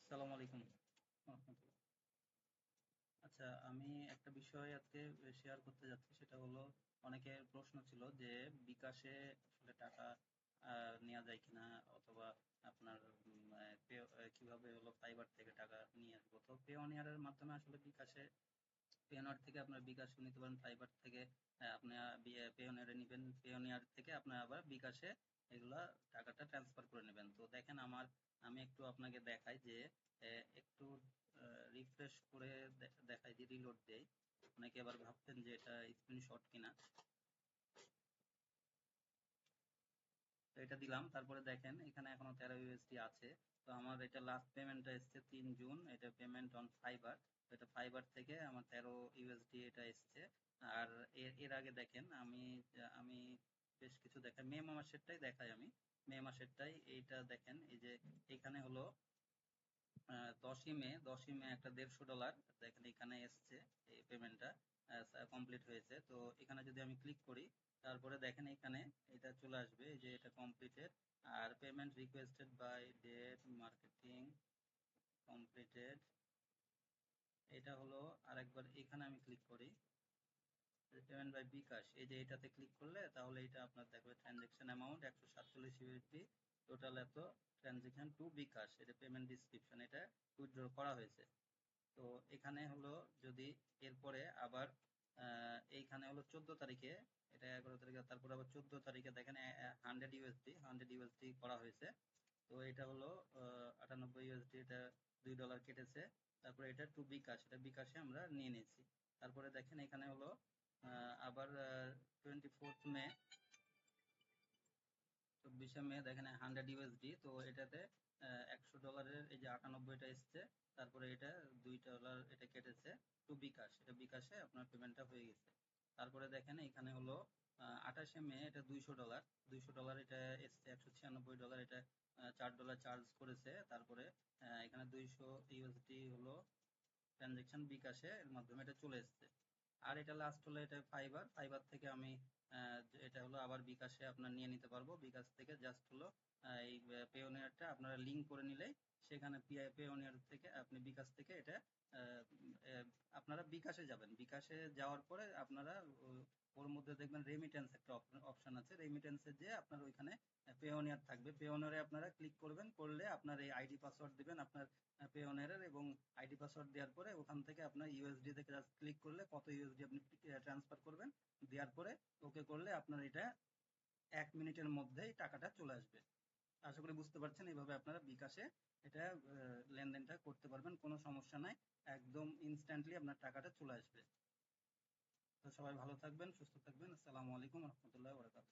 আসসালামু আলাইকুম রহমতুল্লাহ। আচ্ছা, আমি একটা বিষয় আজকে শেয়ার করতে যাচ্ছি, সেটা হলো অনেকের প্রশ্ন ছিল যে বিকাশে আসলে টাকা নেওয়া যায় কিনা, অথবা আপনার কিভাবে হলো ফাইবার থেকে টাকা নিয়ে আসবো। তো পেওনিয়ারের মাধ্যমে আসলে বিকাশে, পেওনিয়ার থেকে আপনার বিকাশে নিতে পারেন, ফাইবার থেকে আপনি পেওনিয়ারে নিবেন, পেওনিয়ার থেকে আপনার আবার বিকাশে এগুলা টাকাটা ট্রান্সফার করে নেবেন। তো দেখেন আমি একটু আপনাকে দেখাই যে একটু রিফ্রেশ করে দেখাই দিই, রিলোড দেই। অনেকে আবার ভাবতেন যে এটা স্ক্রিনশট কিনা। তো এটা দিলাম, তারপরে দেখেন এখানে এখনো 13 ইউএসডি আছে। তো আমার এটা লাস্ট পেমেন্টটা এসছে 3 জুন, এটা পেমেন্ট অন ফাইবার। তো এটা ফাইবার থেকে আমার 13 ইউএসডি এটা এসছে। আর এর আগে দেখেন আমি বেশ কিছু দেখাই, মে মাসেরটাই দেখাই আমি। মে মাসেরটাই এইটা দেখেন, এই যে এখানে হলো 10ই মে একটা $150 দেখেন এখানে এসছে, এই পেমেন্টটা কমপ্লিট হয়েছে। তো এখানে যদি আমি ক্লিক করি, তারপরে দেখেন এখানে এটা চলে আসবে, এই যে এটা কমপ্লিটেড, আর payment requested by date marketing completed. এটা হলো আরেকবার, এখানে আমি ক্লিক করি পেমেন্ট বাই বিকাশ, এই যে এটাতে ক্লিক করলে তাহলে এটা আপনার দেখবে ট্রানজেকশন অ্যামাউন্ট 147 ইউএসডি, টোটাল এত, ট্রানজেকশন টু বিকাশ, এটা পেমেন্ট ডিসক্রিপশন, এটা উইথড্র করা হয়েছে। তো এখানে হলো যদি এরপরে আবার এইখানে হলো 14 তারিখে, এটা 11 তারিখে, তারপর আবার 14 তারিখে দেখেন 100 ইউএসডি করা হয়েছে। তো এটা হলো 98 ইউএসডি, এটা $2 কেটেছে। তারপরে এটা টু বিকাশ, এটা বিকাশে আমরা নিয়ে নিয়েছি। তারপরে দেখেন এখানে হলো আবার 24 মে, 24শে মে দেখেন 100 ইউএসডি, তো এটাতে $100 এই যে 98টা এসছে। তারপরে এটা $2 এটা কেটেছে টু বিকাশ, এটা বিকাশে আপনার পেমেন্টটা হয়ে গেছে। তারপরে দেখেন এখানে হলো 28শে মে, এটা $200, $200 এটা এসছে, $196, এটা $4 চার্জ করেছে। তারপরে এখানে 200 ইউএসডি হলো ট্রানজেকশন বিকাশে এর মাধ্যমে এটা চলে এসেছে। আর এটা লাস্ট হলো এটা ফাইবার, ফাইবার থেকে আমি এটা হলো আবার বিকাশে আপনার নিয়ে নিতে পারবো। বিকাশ থেকে জাস্ট হলো এই পেওনিয়ারটা আপনারা লিঙ্ক করে নিলেই সেখানে পেওনিয়ার থেকে আপনি বিকাশ থেকে এটা আহ, আহ, আপনারা বিকাশে যাবেন। বিকাশে যাওয়ার পরে আপনারা ওর মধ্যে দেখবেন রেমিটেন্স একটা অপশন আছে, রেমিটেন্সে যে আপনার ওইখানে পেওনিয়ার থাকবে, পেওনিয়ারে আপনারা ক্লিক করবেন, করলে আপনার এই আইডি পাসওয়ার্ড দিবেন আপনার পেওনিয়ারের, এবং আইডি পাসওয়ার্ড দেওয়ার পরে ওখান থেকে আপনার ইউএসডি থেকে জাস্ট ক্লিক করলে কত ইউএসডি আপনি ট্রান্সফার করবেন, দেওয়ার পরে ওকে করলে আপনার এটা 1 মিনিটের মধ্যেই টাকাটা চলে আসবে। আশা করি বুঝতে পারছেন, এইভাবে আপনারা বিকাশে এটা লেনদেনটা করতে পারবেন, কোনো সমস্যা নাই, একদম ইনস্ট্যান্টলি আপনার টাকাটা চলে আসবে। তো সবাই ভালো থাকবেন, সুস্থ থাকবেন। আসসালামু আলাইকুম রহমতুল্লাহ বরকাত।